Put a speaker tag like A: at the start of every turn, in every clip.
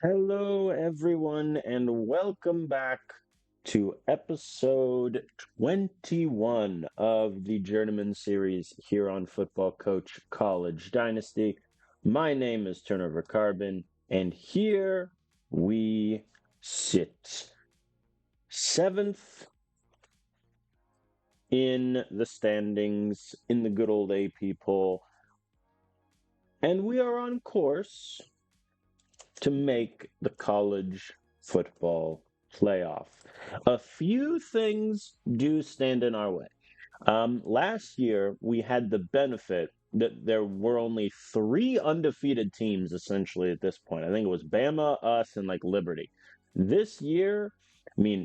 A: Hello, everyone, and welcome back to episode 21 of the Journeyman series here on Football Coach College Dynasty. My name is Turnover Carbon, and here we sit. Seventh in the standings in the good old AP poll, and we are on course to make the college football playoff. A few things do stand in our way. Last year, we had the benefit that there were only three undefeated teams essentially at this point. I think it was Bama, us, and like Liberty. This year,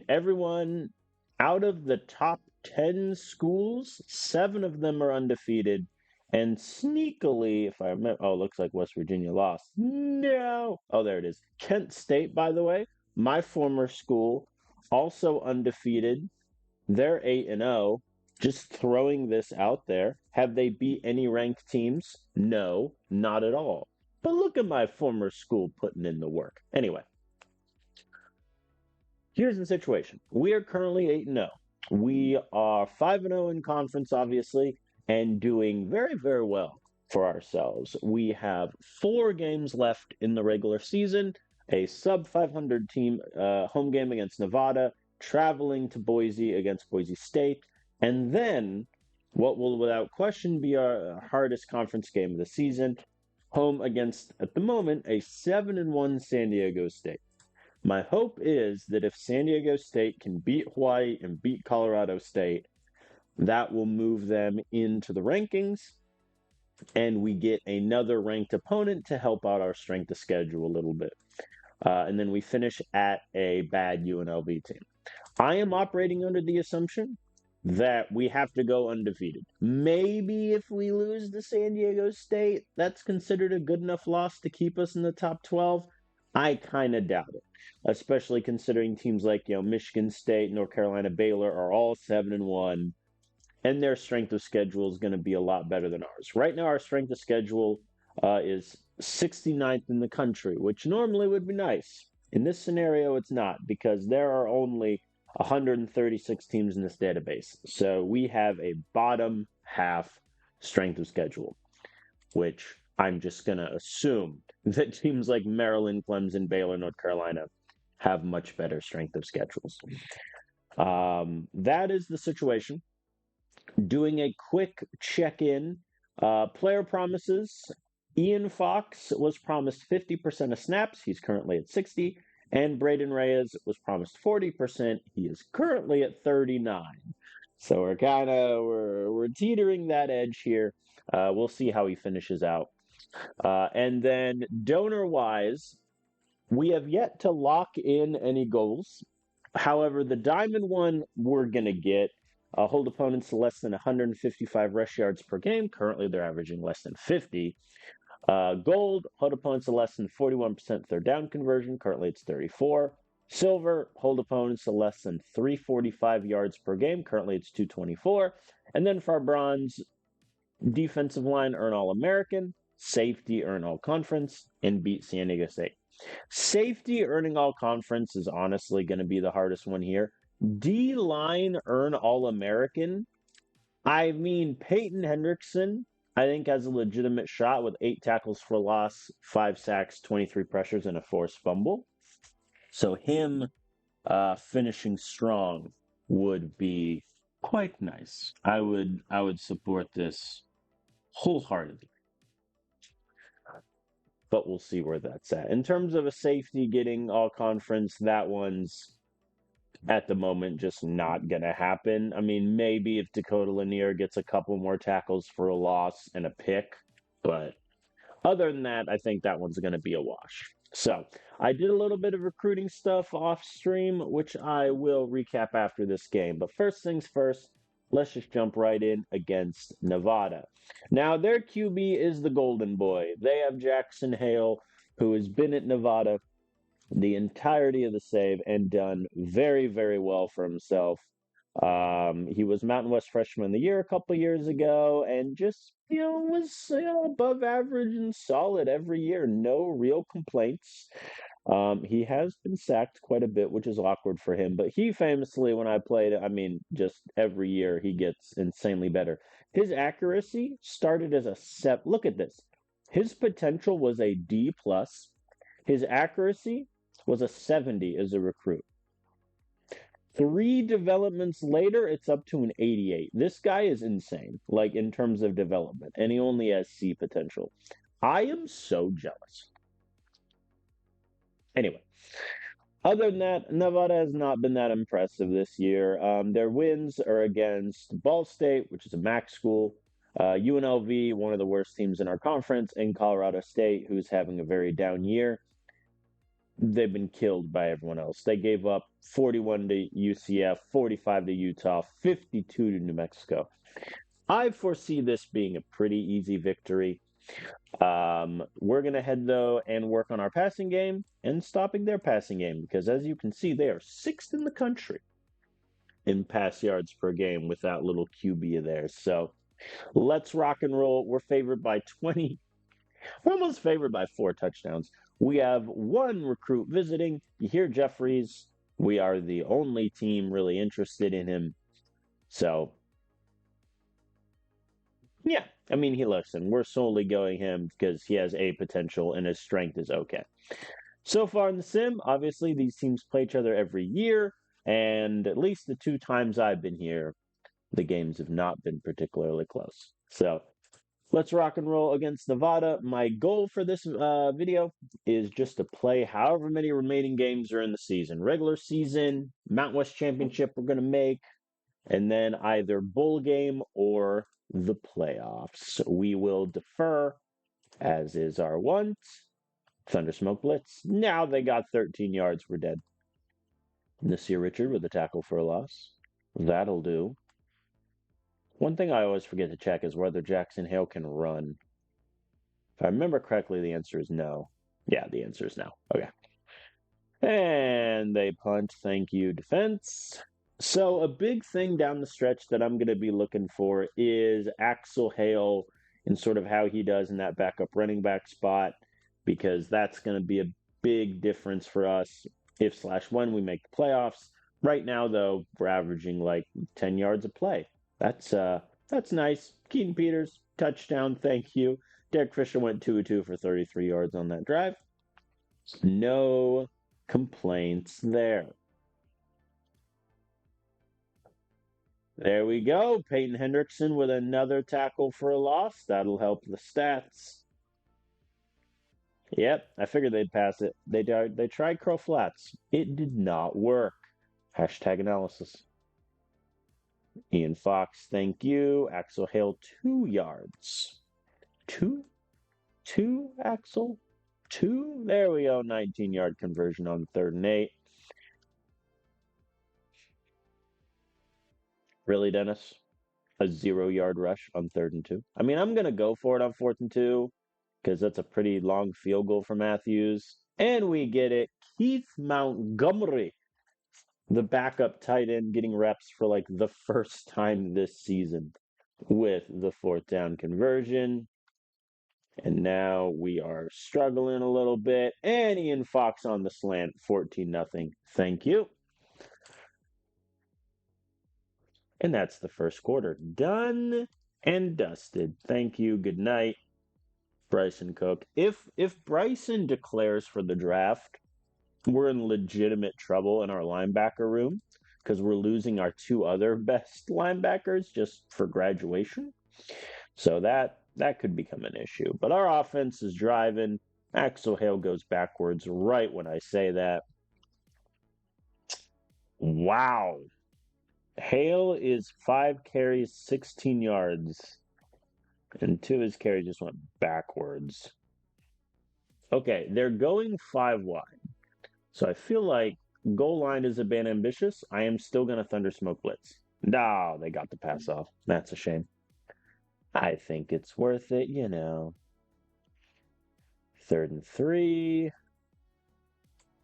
A: everyone out of the top 10 schools, seven of them are undefeated. And sneakily, if I remember, oh, it looks like West Virginia lost. No. Oh, there it is. Kent State, by the way, my former school, also undefeated. They're 8-0. Just throwing this out there. Have they beat any ranked teams? No, not at all. But look at my former school putting in the work. Anyway, here's the situation. We are currently 8-0. We are 5-0 in conference, obviously, and doing very, very well for ourselves. We have 4 games left in the regular season, a sub 500 team home game against Nevada, traveling to Boise against Boise State, and then what will without question be our hardest conference game of the season, home against, at the moment, a 7-1 San Diego State. My hope is that if San Diego State can beat Hawaii and beat Colorado State, that will move them into the rankings and we get another ranked opponent to help out our strength of schedule a little bit. And then we finish at a bad UNLV team. I am operating under the assumption that we have to go undefeated. Maybe if we lose to San Diego State, that's considered a good enough loss to keep us in the top 12. I kind of doubt it, especially considering teams like Michigan State, North Carolina, Baylor are all 7-1, and their strength of schedule is going to be a lot better than ours. Right now, our strength of schedule is 69th in the country, which normally would be nice. In this scenario, it's not because there are only 136 teams in this database. So we have a bottom half strength of schedule, which I'm just going to assume that teams like Maryland, Clemson, Baylor, North Carolina have much better strength of schedules. That is the situation. Doing a quick check in, player promises. Ian Fox was promised 50% of snaps. He's currently at 60. And Braden Reyes was promised 40%. He is currently at 39. So we're teetering that edge here. We'll see how he finishes out. And then donor wise, we have yet to lock in any goals. However, the diamond one we're gonna get. Hold opponents to less than 155 rush yards per game. Currently, they're averaging less than 50. Gold, hold opponents to less than 41% third down conversion. Currently, it's 34. Silver, hold opponents to less than 345 yards per game. Currently, it's 224. And then for our bronze, defensive line, earn All American. Safety, earn All Conference, and beat San Diego State. Safety, earning All Conference is honestly going to be the hardest one here. D line, earn All American. Peyton Hendrickson, I think, has a legitimate shot with 8 tackles for loss, 5 sacks, 23 pressures, and a forced fumble. So him finishing strong would be quite nice. I would support this wholeheartedly. But we'll see where that's at. In terms of a safety getting all conference, that one's at the moment just not going to happen. Maybe if Dakota Lanier gets a couple more tackles for a loss and a pick, but other than that, I think that one's going to be a wash. So I did a little bit of recruiting stuff off stream, which I will recap after this game. But first things first, let's just jump right in against Nevada. Now, their QB is the Golden Boy. They have Jackson Hale, who has been at Nevada the entirety of the save and done very, very well for himself. He was Mountain West Freshman of the Year a couple years ago and just, was above average and solid every year. No real complaints. He has been sacked quite a bit, which is awkward for him. But he famously, when I played, I mean, just every year he gets insanely better. His accuracy started as a set. Look at this. His potential was a D plus. His accuracy was a 70 as a recruit. 3 developments later, it's up to an 88. This guy is insane, like in terms of development, and he only has C potential. I am so jealous. Anyway, other than that, Nevada has not been that impressive this year. Their wins are against Ball State, which is a MAC school, UNLV, one of the worst teams in our conference, and Colorado State, who's having a very down year. They've been killed by everyone else. They gave up 41 to UCF, 45 to Utah, 52 to New Mexico. I foresee this being a pretty easy victory. We're going to head, though, and work on our passing game and stopping their passing game because, as you can see, they are sixth in the country in pass yards per game with that little QB of theirs. So let's rock and roll. We're favored by 20. We're almost favored by 4 touchdowns. We have 1 recruit visiting. You hear Jeffries. We are the only team really interested in him. So, yeah, I mean, we're solely going him because he has A potential and his strength is okay. So far in the sim, obviously, these teams play each other every year. And at least the 2 times I've been here, the games have not been particularly close. So, let's rock and roll against Nevada. My goal for this video is just to play however many remaining games are in the season. Regular season, Mountain West Championship we're going to make, and then either bowl game or the playoffs. We will defer, as is our want. Thundersmoke Blitz. Now they got 13 yards. We're dead. Nasir Richard with a tackle for a loss. That'll do. One thing I always forget to check is whether Jackson Hale can run. If I remember correctly, the answer is no. Yeah, the answer is no. Okay. And they punt. Thank you, defense. So a big thing down the stretch that I'm going to be looking for is Axel Hale and sort of how he does in that backup running back spot, because that's going to be a big difference for us if/when we make the playoffs. Right now, though, we're averaging like 10 yards a play. That's nice. Keaton Peters, touchdown, thank you. Derek Fisher went 2-2 for 33 yards on that drive. No complaints there. There we go. Peyton Hendrickson with another tackle for a loss. That'll help the stats. Yep, I figured they'd pass it. They tried curl flats. It did not work. Hashtag analysis. Ian Fox, thank you. Axel Hale, 2 yards. 2? 2, Axel? 2? There we go. 19-yard conversion on 3rd and 8. Really, Dennis? A 0-yard rush on 3rd and 2? I mean, I'm going to go for it on 4th and 2 because that's a pretty long field goal for Matthews. And we get it. Keith Montgomery, the backup tight end, getting reps for like the first time this season with the 4th down conversion. And now we are struggling a little bit. And Ian Fox on the slant, 14-0. Thank you. And that's the first quarter. Done and dusted. Thank you. Good night, Bryson Cook. If Bryson declares for the draft, we're in legitimate trouble in our linebacker room because we're losing our 2 other best linebackers just for graduation. So that could become an issue. But our offense is driving. Axel Hale goes backwards right when I say that. Wow. Hale is 5 carries, 16 yards. And 2 of his carries just went backwards. Okay, they're going 5 wide. So I feel like goal line is a bit ambitious. I am still going to Thundersmoke Blitz. No, they got the pass off. That's a shame. I think it's worth it, 3rd and 3.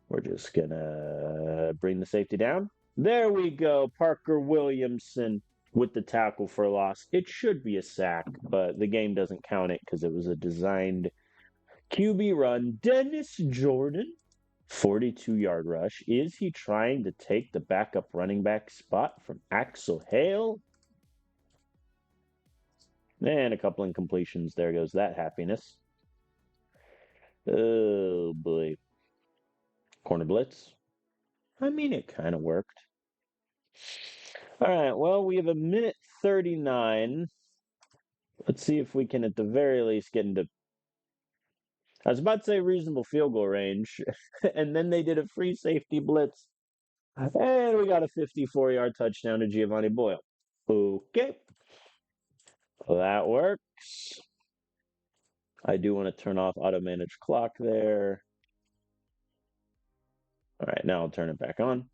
A: We're just going to bring the safety down. There we go. Parker Williamson with the tackle for a loss. It should be a sack, but the game doesn't count it because it was a designed QB run. Dennis Jordan 42-yard rush. Is he trying to take the backup running back spot from Axel Hale? And a couple incompletions. There goes that happiness. Oh, boy. Corner blitz. I mean, it kind of worked. All right, well, we have a minute 39. Let's see if we can, at the very least, get into... I was about to say reasonable field goal range, and then they did a free safety blitz. And we got a 54-yard touchdown to Giovanni Boyle. Okay. That works. I do want to turn off auto-manage clock there. All right, now I'll turn it back on.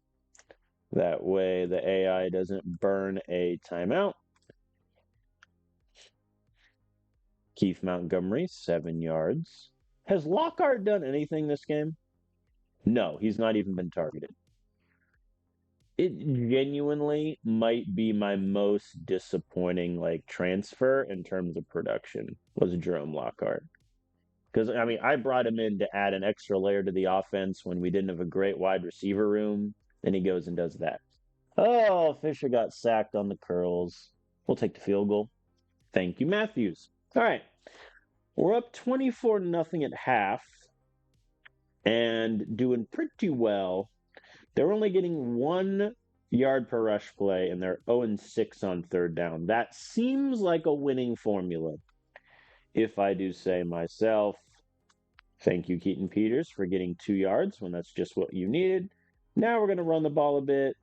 A: That way the AI doesn't burn a timeout. Keith Montgomery, 7 yards. Has Lockhart done anything this game? No, he's not even been targeted. It genuinely might be my most disappointing transfer in terms of production was Jerome Lockhart. Because, I mean, I brought him in to add an extra layer to the offense when we didn't have a great wide receiver room. Then he goes and does that. Oh, Fisher got sacked on the curls. We'll take the field goal. Thank you, Matthews. All right. We're up 24-0 at half and doing pretty well. They're only getting 1 yard per rush play, and they're 0-6 on third down. That seems like a winning formula, if I do say myself. Thank you, Keaton Peters, for getting 2 yards when that's just what you needed. Now we're going to run the ball a bit,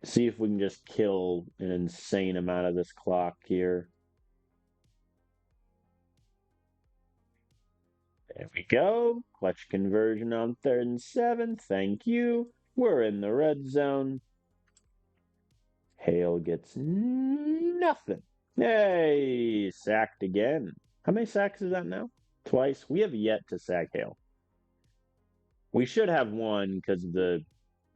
A: see if we can just kill an insane amount of this clock here. There we go. Clutch conversion on 3rd and 7. Thank you. We're in the red zone. Hale gets nothing. Hey, sacked again. How many sacks is that now? Twice. We have yet to sack Hale. We should have one because the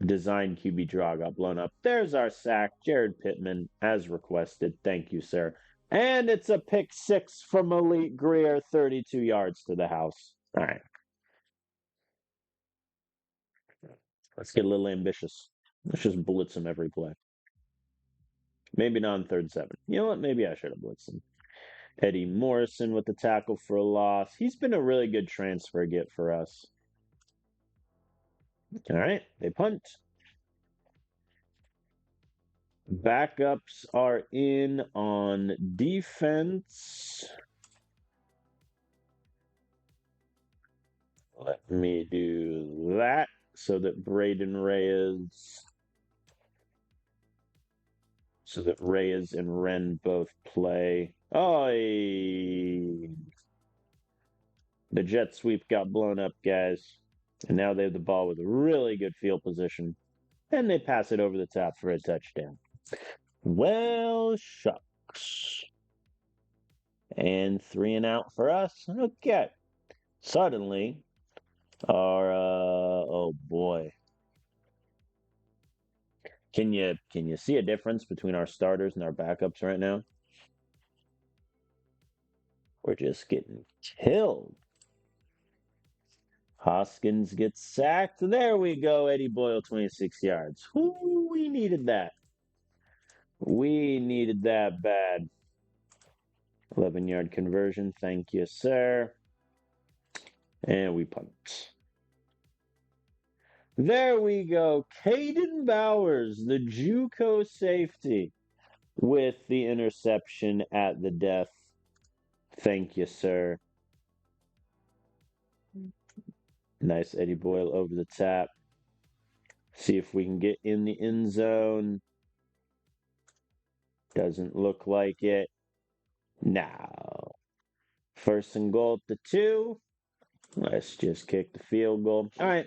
A: design QB draw got blown up. There's our sack. Jared Pittman, as requested. Thank you, sir. And it's a pick 6 from Malik Greer, 32 yards to the house. All right. Let's get a little ambitious. Let's just blitz him every play. Maybe not on 3rd and 7. You know what? Maybe I should have blitzed him. Eddie Morrison with the tackle for a loss. He's been a really good transfer get for us. All right, they punt. Backups are in on defense. Let me do that so that Reyes and Wren both play. Oh, the jet sweep got blown up, guys. And now they have the ball with a really good field position. And they pass it over the top for a touchdown. Well, shucks. And 3 and out for us. Okay. Suddenly, our oh boy. Can you see a difference between our starters and our backups right now? We're just getting killed. Hoskins gets sacked. There we go. Eddie Boyle, 26 yards. Ooh, we needed that. We needed that bad. 11-yard conversion. Thank you, sir. And we punt. There we go. Caden Bowers, the JUCO safety, with the interception at the death. Thank you, sir. Nice Eddie Boyle over the top. See if we can get in the end zone. Doesn't look like it. No. 1st and goal at the 2. Let's just kick the field goal. All right.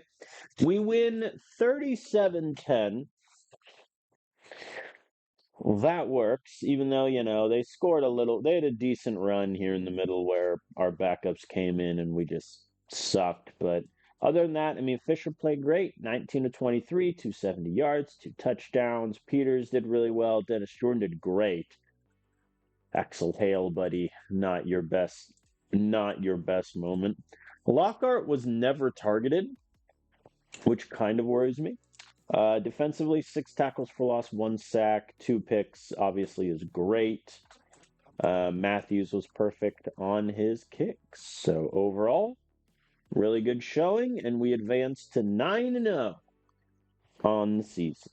A: We win 37-10. Well, that works, even though, they scored they had a decent run here in the middle where our backups came in and we just sucked. But other than that, I mean, Fisher played great. 19 of 23, 270 yards, 2 touchdowns. Peters did really well. Dennis Jordan did great. Axel Hale, buddy, not your best moment. Lockhart was never targeted. which kind of worries me. Defensively, 6 tackles for loss, 1 sack, 2 picks. Obviously, is great. Matthews was perfect on his kicks. So overall, really good showing, and we advanced to 9-0 on the season.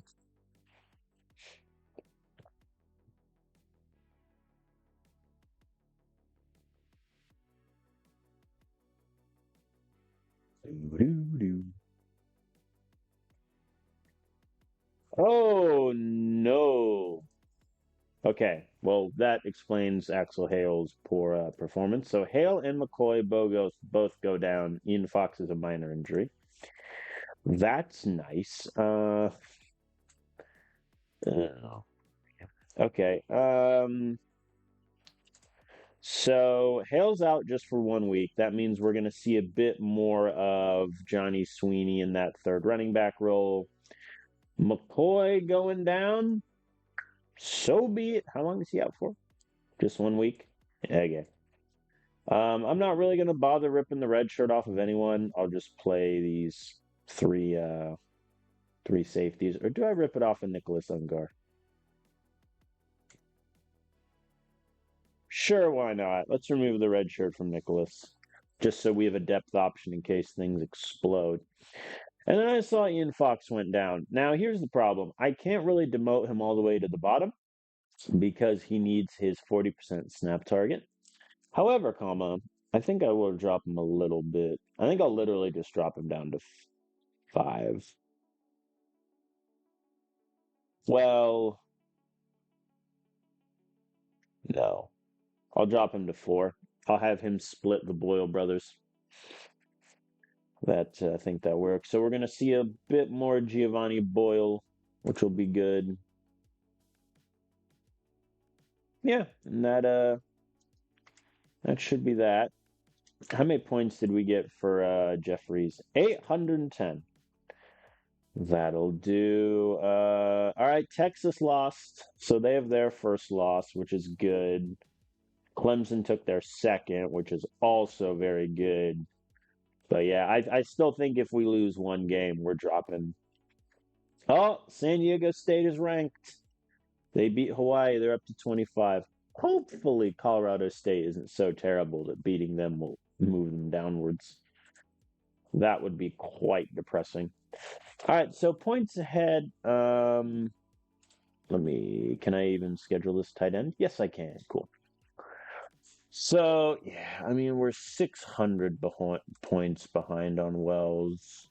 A: Doo-doo-doo. Oh no. Okay, well that explains Axel Hale's poor performance. So Hale and McCoy both go down. Ian Fox is a minor injury. That's nice. Uh, okay. So Hale's out just for 1 week. That means we're going to see a bit more of Johnny Sweeney in that third running back role. McCoy going down. So be it. How long is he out for? Just 1 week? Okay. I'm not really going to bother ripping the red shirt off of anyone. I'll just play these three three safeties. Or do I rip it off of Nicholas Ungar? Sure, why not? Let's remove the red shirt from Nicholas. Just so we have a depth option in case things explode. And then I saw Ian Fox went down. Now, here's the problem. I can't really demote him all the way to the bottom because he needs his 40% snap target. However, I think I will drop him a little bit. I think I'll literally just drop him down to 5. Well, no. I'll drop him to 4. I'll have him split the Boyle brothers. That I think that works. So we're going to see a bit more Giovanni Boyle, which will be good. Yeah, and that should be that. How many points did we get for Jeffries? 810. That'll do. All right, Texas lost, so they have their first loss, which is good. Clemson took their second, which is also very good. But yeah, I still think if we lose one game, we're dropping. Oh, San Diego State is ranked. They beat Hawaii. They're up to 25. Hopefully, Colorado State isn't so terrible that beating them will move them downwards. That would be quite depressing. All right, so points ahead. Can I even schedule this tight end? Yes, I can. Cool. So, yeah, I mean, we're 600 points behind on Wells.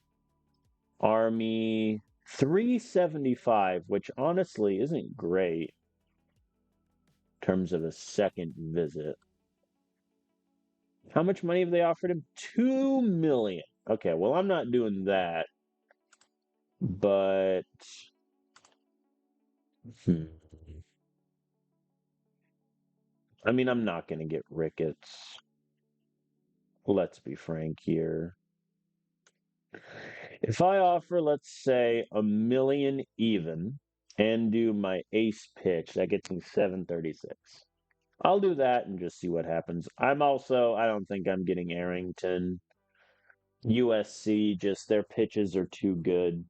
A: Army 375, which honestly isn't great in terms of a second visit. How much money have they offered him? 2 million. Okay, well, I'm not doing that. But hmm. I mean, I'm not going to get Ricketts. Let's be frank here. If I offer, let's say, 1 million even and do my ace pitch, that gets me 736. I'll do that and just see what happens. I don't think I'm getting Arrington. USC, just their pitches are too good.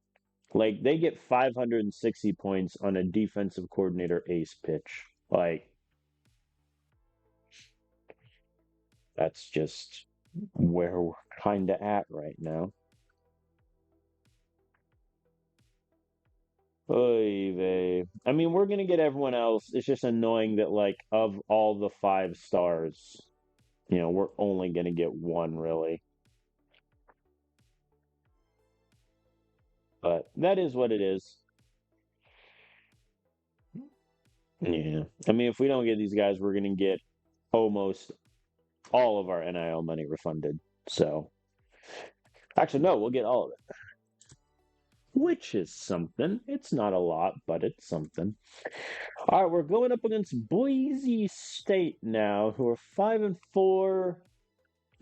A: Like, they get 560 points on a defensive coordinator ace pitch. Like, that's just where we're kind of at right now. Oy vey. I mean, we're gonna get everyone else. It's just annoying that, like, of all the 5 stars, we're only gonna get one really. But that is what it is. Yeah. I mean, if we don't get these guys, we're gonna get almost all of our NIL money refunded. So, actually, no, we'll get all of it, which is something. It's not a lot, but it's something. All right, we're going up against Boise State now, who are 5-4.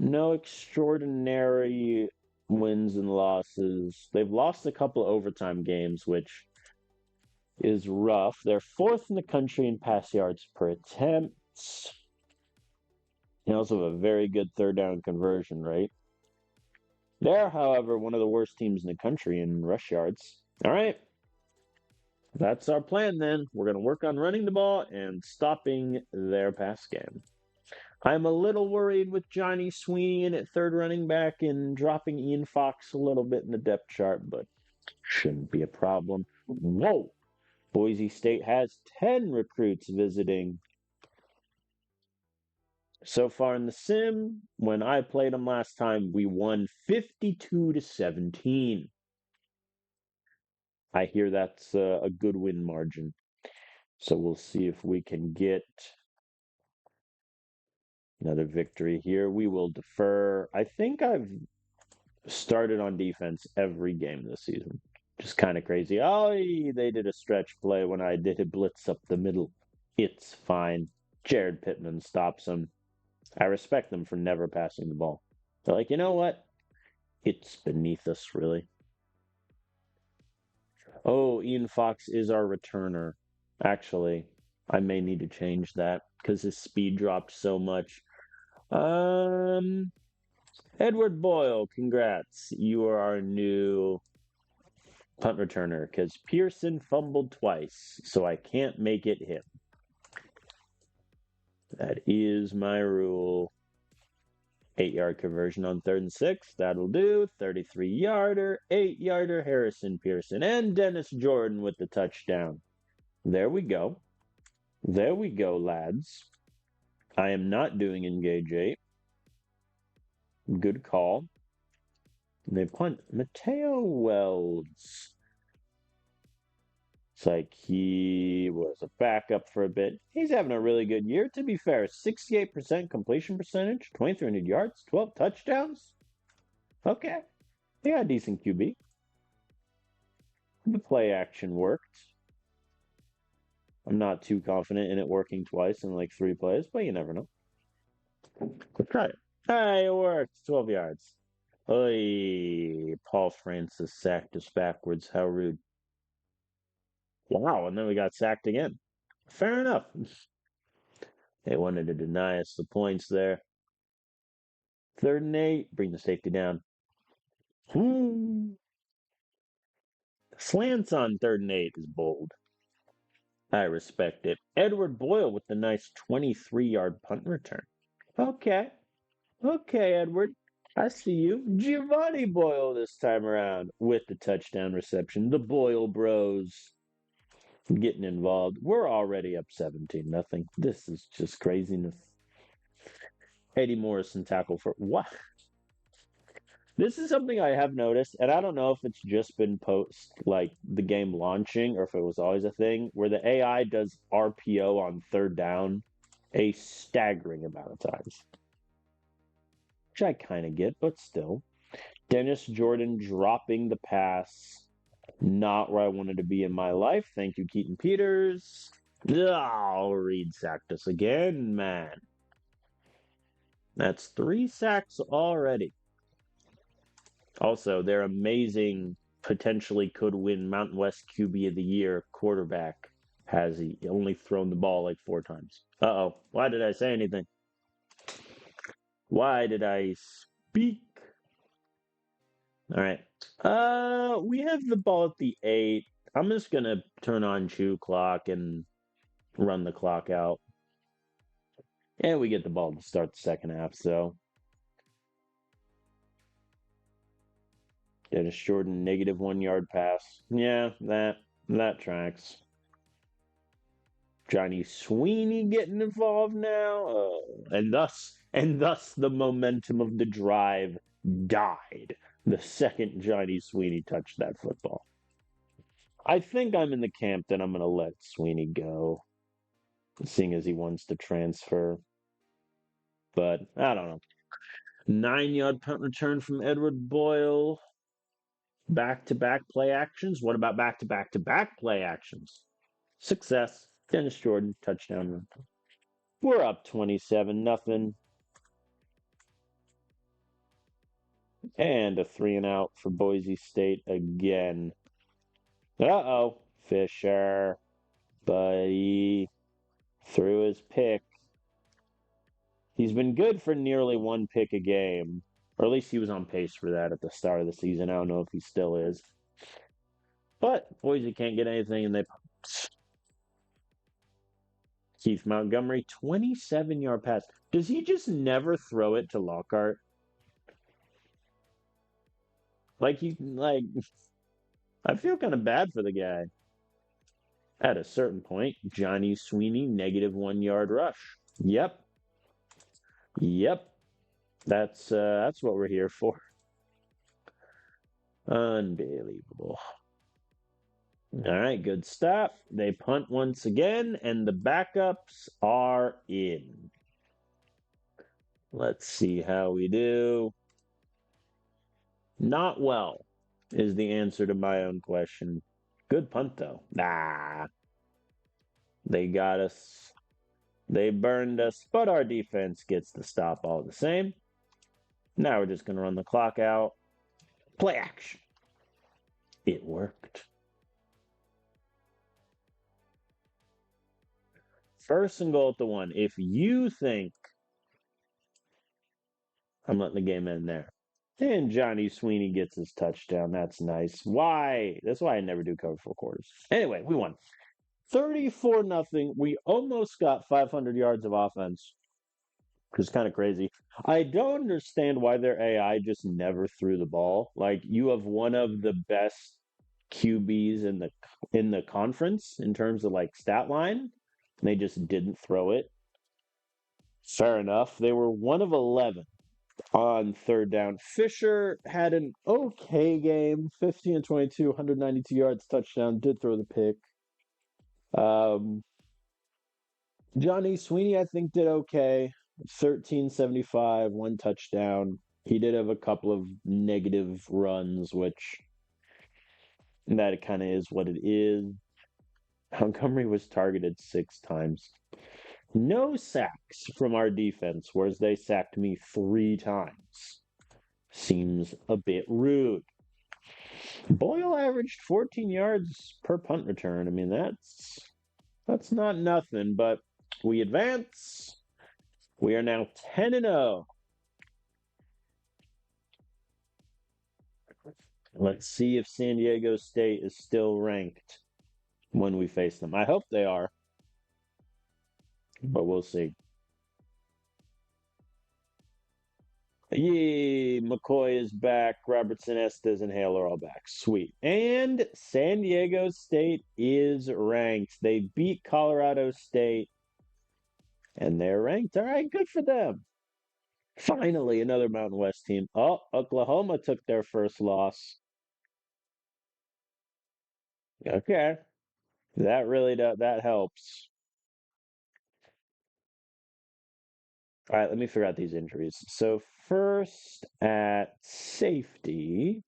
A: No extraordinary wins and losses. They've lost a couple of overtime games, which is rough. They're fourth in the country in pass yards per attempt. They also have a very good third down conversion rate. They're, however, one of the worst teams in the country in rush yards. All right, that's our plan then. We're going to work on running the ball and stopping their pass game. I'm a little worried with Johnny Sweeney in at third running back and dropping Ian Fox a little bit in the depth chart, but shouldn't be a problem. Whoa! Boise State has 10 recruits visiting. So far in the sim, when I played them last time, we won 52-17. I hear that's a good win margin. So we'll see if we can get another victory here. We will defer. I think I've started on defense every game this season. Just kind of crazy. Oh, they did a stretch play when I did a blitz up the middle. It's fine. Jared Pittman stops him. I respect them for never passing the ball. They're like, you know what? It's beneath us, really. Oh, Ian Fox is our returner. Actually, I may need to change that because his speed dropped so much. Edward Boyle, congrats. You are our new punt returner because Pearson fumbled twice, so I can't make it him. That is my rule. 8-yard conversion on 3rd and 6. That'll do. 33-yarder, 8-yarder, Harrison Pearson, and Dennis Jordan with the touchdown. There we go. There we go, lads. I am not doing engage 8. Good call. They punt Mateo Wells. It's like he was a backup for a bit. He's having a really good year. To be fair, 68% completion percentage, 2,300 yards, 12 touchdowns. Okay. Yeah, decent QB. The play action worked. I'm not too confident in it working twice in like 3 plays, but you never know. Let's try it. Hey, it worked. 12 yards. Oy, Paul Francis sacked us backwards. How rude. Wow, and then we got sacked again. Fair enough. They wanted to deny us the points there. 3rd and 8. Bring the safety down. Slants on 3rd and 8 is bold. I respect it. Edward Boyle with the nice 23-yard punt return. Okay. Okay, Edward. I see you. Giovanni Boyle this time around with the touchdown reception. The Boyle bros getting involved. We're already up 17-0. This is just craziness. Eddie Morrison tackle for what? This is something I have noticed, and I don't know if it's just been post like the game launching or if it was always a thing where the AI does RPO on 3rd down a staggering amount of times. Which I kind of get, but still. Dennis Jordan dropping the pass. Not where I wanted to be in my life. Thank you, Keaton Peters. Oh, Reed sacked us again, man. That's 3 sacks already. Also, their amazing, potentially could win Mountain West QB of the Year quarterback has he only thrown the ball like 4 times. Uh-oh. Why did I say anything? Why did I speak? All right. We have the ball at the 8. I'm just gonna turn on chew clock and run the clock out. And we get the ball to start the second half, so Dennis Jordan, -1 yard pass. Yeah, that tracks. Johnny Sweeney getting involved now. Oh, and thus the momentum of the drive died the second Johnny Sweeney touched that football. I think I'm in the camp that I'm going to let Sweeney go, seeing as he wants to transfer. But I don't know. 9-yard punt return from Edward Boyle. Back-to-back play actions. What about back-to-back-to-back play actions? Success. Dennis Jordan, touchdown run. We're up 27-0. And a 3-and-out for Boise State again. Uh-oh. Fisher. Buddy. Threw his pick. He's been good for nearly 1 pick a game. Or at least he was on pace for that at the start of the season. I don't know if he still is. But Boise can't get anything, and they Keith Montgomery, 27-yard pass. Does he just never throw it to Lockhart? Like I feel kind of bad for the guy. At a certain point, Johnny Sweeney, -1 yard rush. Yep. Yep. That's what we're here for. Unbelievable. All right, good stuff. They punt once again, and the backups are in. Let's see how we do. Not well is the answer to my own question. Good punt, though. Nah. They got us. They burned us, but our defense gets the stop all the same. Now we're just going to run the clock out. Play action. It worked. First and goal at the 1. If you think I'm letting the game end there. And Johnny Sweeney gets his touchdown. That's nice. Why? That's why I never do cover 4 quarters. Anyway, we won. 34-0. We almost got 500 yards of offense. Which is kind of crazy. I don't understand why their AI just never threw the ball. Like, you have one of the best QBs in the conference in terms of like stat line. And they just didn't throw it. Fair enough. They were 1 of 11 on third down. Fisher had an okay game, 15 and 22, 192 yards, touchdown, did throw the pick. Johnny Sweeney, I think, did okay, 1375, 1 touchdown. He did have a couple of negative runs, which that kind of is what it is. Montgomery was targeted 6 times. No sacks from our defense, whereas they sacked me 3 times. Seems a bit rude. Boyle averaged 14 yards per punt return. I mean, that's not nothing, but we advance. We are now 10-0. Let's see if San Diego State is still ranked when we face them. I hope they are, but we'll see. Yay, McCoy is back. Robertson, Estes, and Hale are all back. Sweet. And San Diego State is ranked. They beat Colorado State, and they're ranked. All right, good for them. Finally, another Mountain West team. Oh, Oklahoma took their first loss. Okay. That helps. All right, let me figure out these injuries. So first at safety,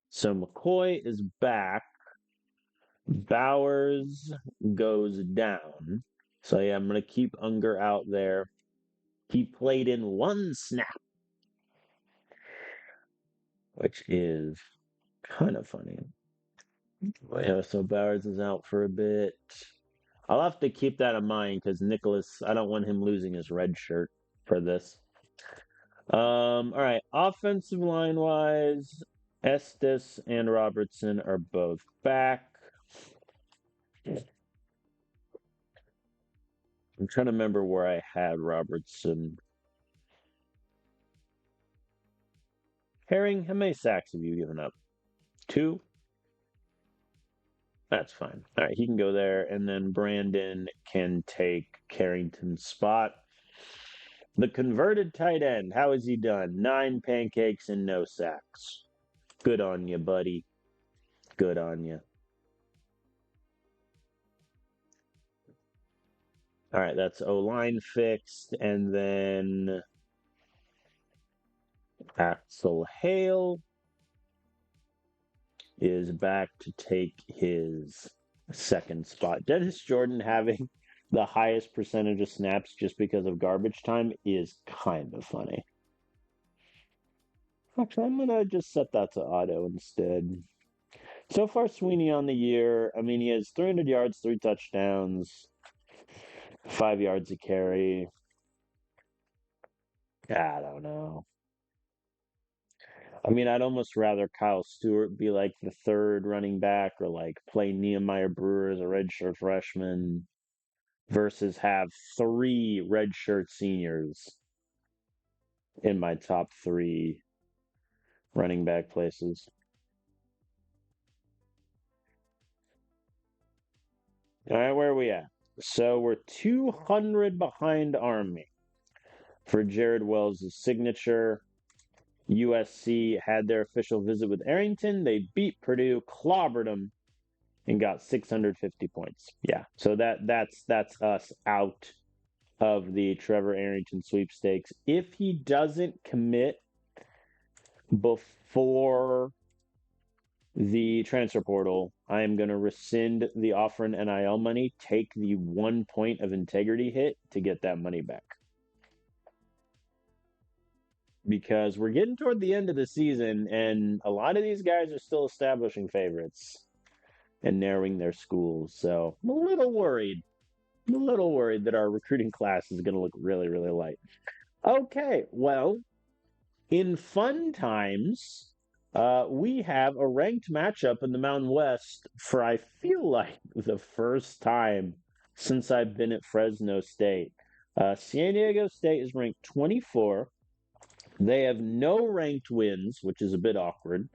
A: so McCoy is back. Bowers goes down. So yeah, I'm gonna keep Unger out there. He played in 1 snap, which is kind of funny. Yeah, so Bowers is out for a bit. I'll have to keep that in mind because Nicholas, I don't want him losing his red shirt for this. All right. Offensive line wise, Estes and Robertson are both back. I'm trying to remember where I had Robertson. Herring, how many sacks have you given up? 2? That's fine. All right, he can go there, and then Brandon can take Carrington's spot. The converted tight end, how has he done? 9 pancakes and no sacks. Good on you, buddy. Good on you. All right, that's O-line fixed, and then Axel Hale is back to take his second spot. Dennis Jordan having the highest percentage of snaps just because of garbage time is kind of funny. Actually, I'm going to just set that to auto instead. So far, Sweeney on the year, I mean, he has 300 yards, 3 touchdowns, 5 yards a carry. I don't know. I mean, I'd almost rather Kyle Stewart be like the third running back or like play Nehemiah Brewer as a redshirt freshman versus have three redshirt seniors in my top three running back places. All right, where are we at? So we're 200 behind Army for Jared Wells' signature. USC had their official visit with Arrington. They beat Purdue, clobbered them, and got 650 points. Yeah, so that's us out of the Trevor Arrington sweepstakes. If he doesn't commit before the transfer portal, I am going to rescind the offer and NIL money, take the 1 point of integrity hit to get that money back. Because we're getting toward the end of the season, and a lot of these guys are still establishing favorites and narrowing their schools. So I'm a little worried. I'm a little worried that our recruiting class is going to look really, really light. Okay, well, in fun times, we have a ranked matchup in the Mountain West for, I feel like, the first time since I've been at Fresno State. San Diego State is ranked 24. They have no ranked wins, which is a bit awkward.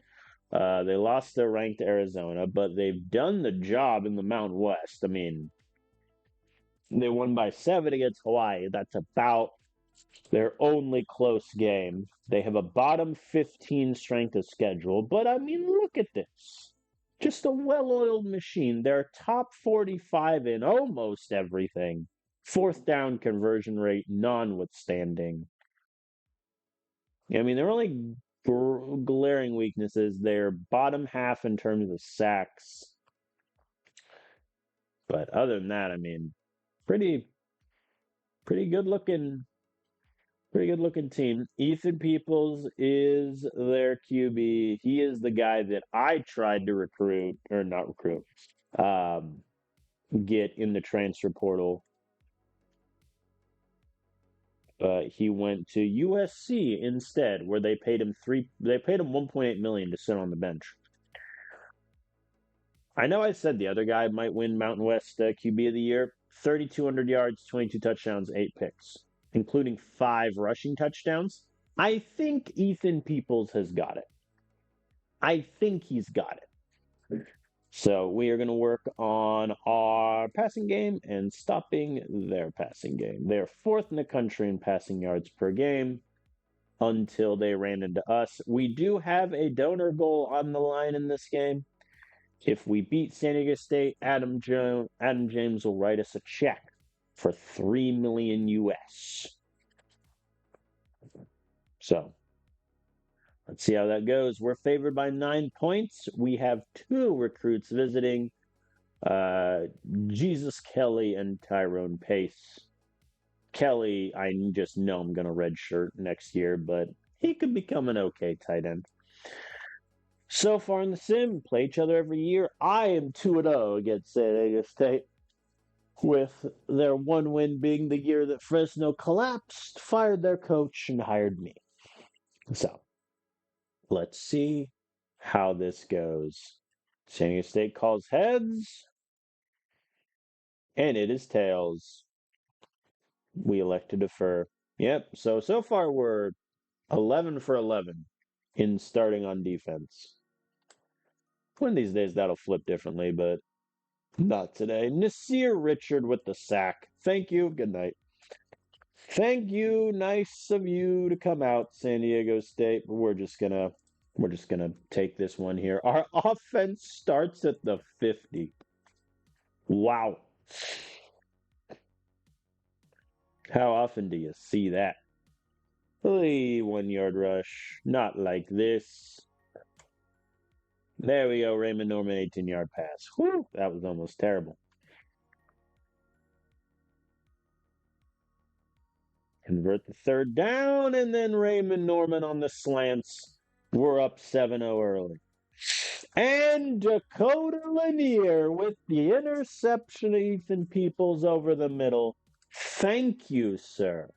A: They lost their rank to Arizona, but they've done the job in the Mountain West. I mean, they won by 7 against Hawaii. That's about their only close game. They have a bottom 15 strength of schedule, but I mean, look at this. Just a well-oiled machine. They're top 45 in almost everything. Fourth down conversion rate notwithstanding. I mean, their only glaring weaknesses, they're bottom half in terms of sacks. But other than that, I mean, pretty good looking team. Ethan Peoples is their QB. He is the guy that I tried to recruit, or not recruit, get in the transfer portal. He went to USC instead, where they paid him 1.8 million to sit on the bench. I know I said the other guy might win Mountain West QB of the year. 3,200 yards, 22 touchdowns, 8 picks, including 5 rushing touchdowns. I think Ethan Peoples has got it. I think he's got it. So we are going to work on our passing game and stopping their passing game. They're 4th in the country in passing yards per game until they ran into us. We do have a donor goal on the line in this game. If we beat San Diego State, Adam James will write us a check for $3 million US. So let's see how that goes. We're favored by 9 points. We have 2 recruits visiting, Jesus Kelly and Tyrone Pace. Kelly, I just know I'm going to redshirt next year, but he could become an okay tight end. So far in the sim, play each other every year. I am 2-0 against San Diego State, with their one win being the year that Fresno collapsed, fired their coach, and hired me. So, let's see how this goes. San Diego State calls heads, and it is tails. We elect to defer. Yep, so far we're 11 for 11 in starting on defense. One of these days that'll flip differently, but not today. Nasir Richard with the sack. Thank you. Good night. Thank you. Nice of you to come out, San Diego State. We're just gonna take this one here. Our offense starts at the 50. Wow. How often do you see that? 1 yard rush. Not like this. There we go. Raymond Norman, 18-yard pass. Whew, that was almost terrible. Convert the 3rd down, and then Raymond Norman on the slants. We're up 7-0 early. And Dakota Lanier with the interception of Ethan Peoples over the middle. Thank you, sir.